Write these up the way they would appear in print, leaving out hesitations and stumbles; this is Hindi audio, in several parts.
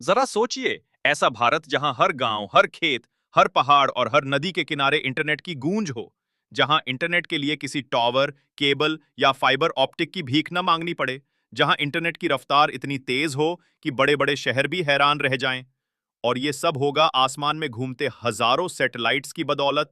जरा सोचिए, ऐसा भारत जहां हर गांव, हर खेत, हर पहाड़ और हर नदी के किनारे इंटरनेट की गूंज हो। जहां इंटरनेट के लिए किसी टावर, केबल या फाइबर ऑप्टिक की भीख न मांगनी पड़े। जहां इंटरनेट की रफ्तार इतनी तेज हो कि बड़े बड़े शहर भी हैरान रह जाएं। और ये सब होगा आसमान में घूमते हजारों सैटेलाइट्स की बदौलत।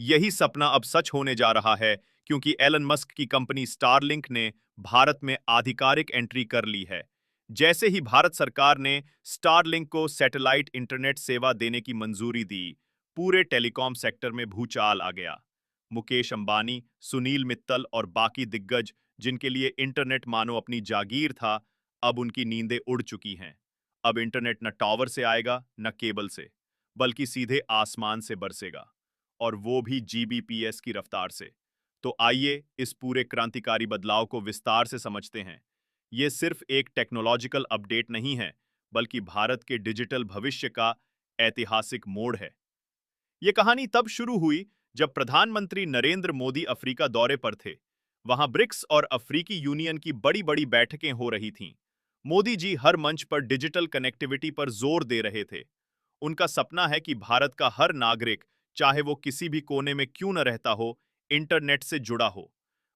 यही सपना अब सच होने जा रहा है, क्योंकि एलन मस्क की कंपनी स्टारलिंक ने भारत में आधिकारिक एंट्री कर ली है। जैसे ही भारत सरकार ने स्टारलिंक को सैटेलाइट इंटरनेट सेवा देने की मंजूरी दी, पूरे टेलीकॉम सेक्टर में भूचाल आ गया। मुकेश अंबानी, सुनील मित्तल और बाकी दिग्गज, जिनके लिए इंटरनेट मानो अपनी जागीर था, अब उनकी नींदें उड़ चुकी हैं। अब इंटरनेट न टावर से आएगा, न केबल से, बल्कि सीधे आसमान से बरसेगा, और वो भी जीबीपीएस की रफ्तार से। तो आइए इस पूरे क्रांतिकारी बदलाव को विस्तार से समझते हैं। ये सिर्फ एक टेक्नोलॉजिकल अपडेट नहीं है, बल्कि भारत के डिजिटल भविष्य का ऐतिहासिक मोड़ है। ये कहानी तब शुरू हुई जब प्रधानमंत्री नरेंद्र मोदी अफ्रीका दौरे पर थे। वहां ब्रिक्स और अफ्रीकी यूनियन की बड़ी बड़ी बैठकें हो रही थीं। मोदी जी हर मंच पर डिजिटल कनेक्टिविटी पर जोर दे रहे थे। उनका सपना है कि भारत का हर नागरिक, चाहे वो किसी भी कोने में क्यों न रहता हो, इंटरनेट से जुड़ा हो।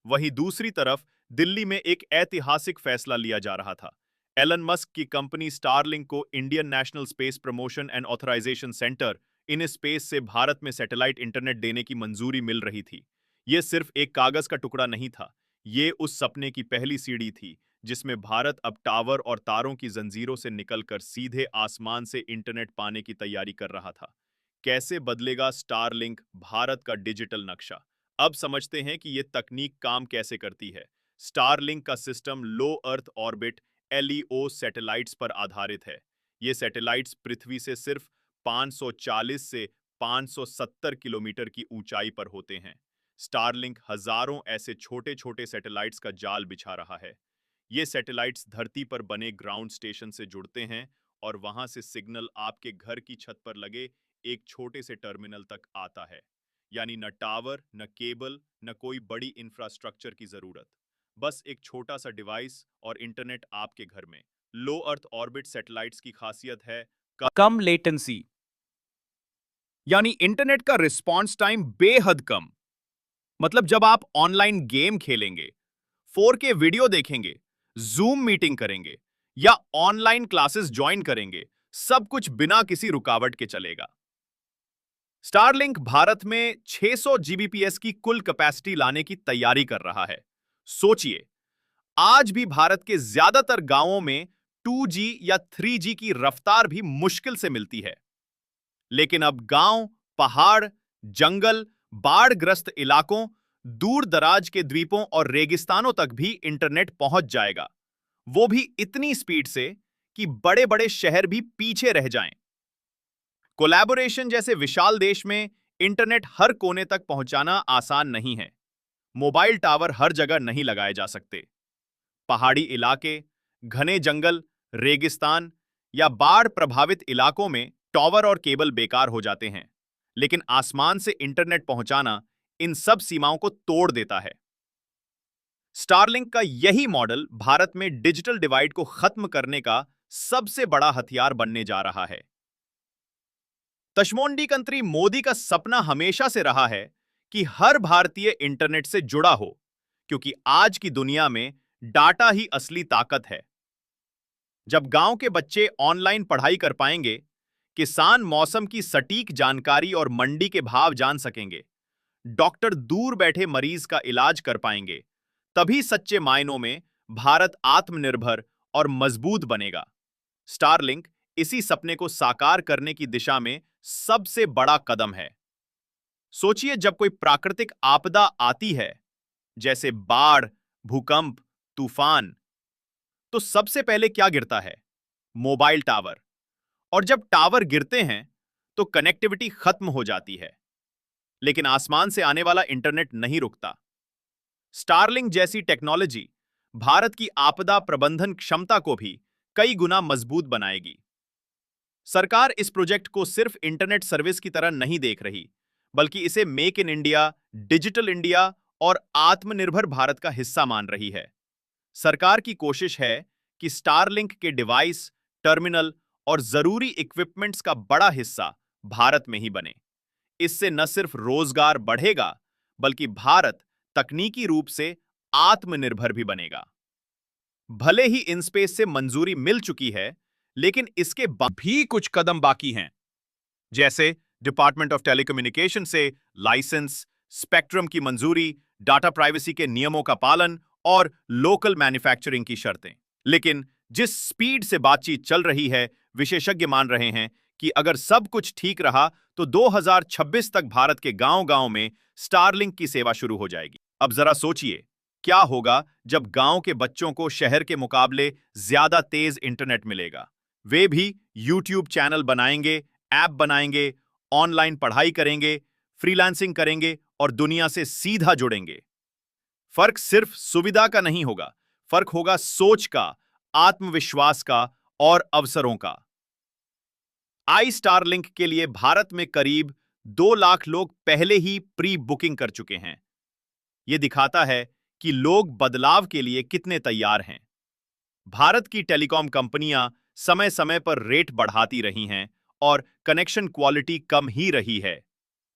वहीं दूसरी तरफ दिल्ली में एक ऐतिहासिक फैसला लिया जा रहा था। एलन मस्क की कंपनी स्टारलिंक को Indian National Space Promotion and Authorization Center, IN Space से भारत में सैटेलाइट इंटरनेट देने की मंजूरी मिल रही थी। यह सिर्फ एक कागज का टुकड़ा नहीं था, ये उस सपने की पहली सीढ़ी थी, जिसमें भारत अब टावर और तारों की जंजीरों से निकलकर सीधे आसमान से इंटरनेट पाने की तैयारी कर रहा था। कैसे बदलेगा स्टारलिंक भारत का डिजिटल नक्शा? अब समझते हैं कि यह तकनीक काम कैसे करती है। स्टारलिंक का सिस्टम लो अर्थ ऑर्बिट एलईओ सैटेलाइट्स पर आधारित है। ये सैटेलाइट्स पृथ्वी से सिर्फ 540 से 570 किलोमीटर की ऊंचाई पर होते हैं। स्टारलिंक हजारों ऐसे छोटे छोटे सैटेलाइट्स का जाल बिछा रहा है। ये सैटेलाइट्स धरती पर बने ग्राउंड स्टेशन से जुड़ते हैं, और वहां से सिग्नल आपके घर की छत पर लगे एक छोटे से टर्मिनल तक आता है। यानी न टावर, न केबल, न कोई बड़ी इंफ्रास्ट्रक्चर की जरूरत। बस एक छोटा सा डिवाइस और इंटरनेट आपके घर में। लो अर्थ ऑर्बिट सैटेलाइट्स की खासियत है कम लेटेंसी, यानी इंटरनेट का रिस्पॉन्स टाइम बेहद कम। मतलब जब आप ऑनलाइन गेम खेलेंगे, 4K वीडियो देखेंगे, जूम मीटिंग करेंगे या ऑनलाइन क्लासेस ज्वाइन करेंगे, सब कुछ बिना किसी रुकावट के चलेगा। स्टारलिंक भारत में 600 जीबीपीएस की कुल कैपेसिटी लाने की तैयारी कर रहा है। सोचिए, आज भी भारत के ज्यादातर गांवों में 2G या 3G की रफ्तार भी मुश्किल से मिलती है। लेकिन अब गांव, पहाड़, जंगल, बाढ़ग्रस्त इलाकों, दूर दराज के द्वीपों और रेगिस्तानों तक भी इंटरनेट पहुंच जाएगा। वो भी इतनी स्पीड से कि बड़े बड़े शहर भी पीछे रह जाएं। कोलैबोरेशन जैसे विशाल देश में इंटरनेट हर कोने तक पहुंचाना आसान नहीं है। मोबाइल टावर हर जगह नहीं लगाए जा सकते। पहाड़ी इलाके, घने जंगल, रेगिस्तान या बाढ़ प्रभावित इलाकों में टावर और केबल बेकार हो जाते हैं। लेकिन आसमान से इंटरनेट पहुंचाना इन सब सीमाओं को तोड़ देता है। स्टारलिंक का यही मॉडल भारत में डिजिटल डिवाइड को खत्म करने का सबसे बड़ा हथियार बनने जा रहा है। तश्मोंडी कंत्री मोदी का सपना हमेशा से रहा है कि हर भारतीय इंटरनेट से जुड़ा हो, क्योंकि आज की दुनिया में डाटा ही असली ताकत है। जब गांव के बच्चे ऑनलाइन पढ़ाई कर पाएंगे, किसान मौसम की सटीक जानकारी और मंडी के भाव जान सकेंगे, डॉक्टर दूर बैठे मरीज का इलाज कर पाएंगे, तभी सच्चे मायनों में भारत आत्मनिर्भर और मजबूत बनेगा। स्टारलिंक इसी सपने को साकार करने की दिशा में सबसे बड़ा कदम है। सोचिए, जब कोई प्राकृतिक आपदा आती है, जैसे बाढ़, भूकंप, तूफान, तो सबसे पहले क्या गिरता है? Mobile tower. और जब टावर गिरते हैं तो कनेक्टिविटी खत्म हो जाती है। लेकिन आसमान से आने वाला इंटरनेट नहीं रुकता। स्टारलिंक जैसी टेक्नोलॉजी भारत की आपदा प्रबंधन क्षमता को भी कई गुना मजबूत बनाएगी। सरकार इस प्रोजेक्ट को सिर्फ इंटरनेट सर्विस की तरह नहीं देख रही, बल्कि इसे make in India, digital India और आत्मनिर्भर भारत का हिस्सा मान रही है। सरकार की कोशिश है कि स्टारलिंक के डिवाइस, टर्मिनल और जरूरी इक्विपमेंट्स का बड़ा हिस्सा भारत में ही बने। इससे न सिर्फ रोजगार बढ़ेगा, बल्कि भारत तकनीकी रूप से आत्मनिर्भर भी बनेगा। भले ही इन स्पेस से मंजूरी मिल चुकी है, लेकिन इसके बाद भी कुछ कदम बाकी हैं, जैसे डिपार्टमेंट ऑफ टेलीकम्युनिकेशन से लाइसेंस, स्पेक्ट्रम की मंजूरी, डाटा प्राइवेसी के नियमों का पालन और लोकल मैन्युफैक्चरिंग की शर्तें। लेकिन जिस स्पीड से बातचीत चल रही है, विशेषज्ञ मान रहे हैं कि अगर सब कुछ ठीक रहा तो 2026 तक भारत के गांव-गांव में स्टारलिंक की सेवा शुरू हो जाएगी। अब जरा सोचिए, क्या होगा जब गांव के बच्चों को शहर के मुकाबले ज्यादा तेज इंटरनेट मिलेगा? वे भी यूट्यूब चैनल बनाएंगे, ऐप बनाएंगे, ऑनलाइन पढ़ाई करेंगे, फ्रीलांसिंग करेंगे और दुनिया से सीधा जुड़ेंगे। फर्क सिर्फ सुविधा का नहीं होगा, फर्क होगा सोच का, आत्मविश्वास का और अवसरों का। आई स्टारलिंक के लिए भारत में करीब 2 लाख लोग पहले ही प्री बुकिंग कर चुके हैं। यह दिखाता है कि लोग बदलाव के लिए कितने तैयार हैं। भारत की टेलीकॉम कंपनियां समय समय पर रेट बढ़ाती रही हैं और कनेक्शन क्वालिटी कम ही रही है।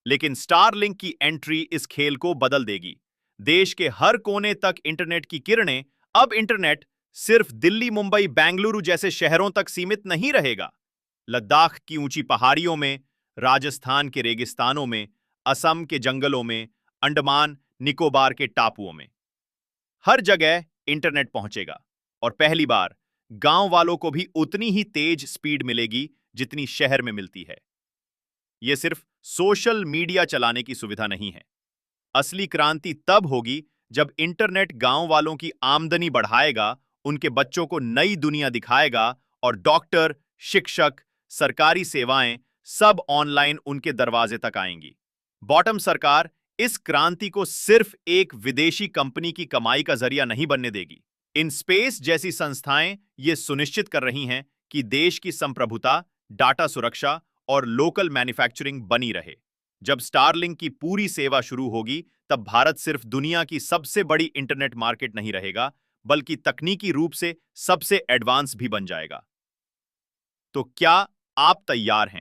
लेकिन स्टारलिंक की एंट्री इस खेल को बदल देगी। देश के हर कोने तक इंटरनेट की किरणें, अब इंटरनेट सिर्फ दिल्ली, मुंबई, बेंगलुरु जैसे शहरों तक सीमित नहीं रहेगा। लद्दाख की ऊंची पहाड़ियों में, राजस्थान के रेगिस्तानों में, असम के जंगलों में, अंडमान निकोबार के टापुओं में, हर जगह इंटरनेट पहुंचेगा। और पहली बार गांव वालों को भी उतनी ही तेज स्पीड मिलेगी जितनी शहर में मिलती है। यह सिर्फ सोशल मीडिया चलाने की सुविधा नहीं है। असली क्रांति तब होगी जब इंटरनेट गांव वालों की आमदनी बढ़ाएगा, उनके बच्चों को नई दुनिया दिखाएगा और डॉक्टर, शिक्षक, सरकारी सेवाएं सब ऑनलाइन उनके दरवाजे तक आएंगी। बॉटम सरकार इस क्रांति को सिर्फ एक विदेशी कंपनी की कमाई का जरिया नहीं बनने देगी। इन स्पेस जैसी संस्थाएं ये सुनिश्चित कर रही हैं कि देश की संप्रभुता, डाटा सुरक्षा और लोकल मैन्युफैक्चरिंग बनी रहे। जब स्टारलिंक की पूरी सेवा शुरू होगी, तब भारत सिर्फ दुनिया की सबसे बड़ी इंटरनेट मार्केट नहीं रहेगा, बल्कि तकनीकी रूप से सबसे एडवांस भी बन जाएगा। तो क्या आप तैयार हैं?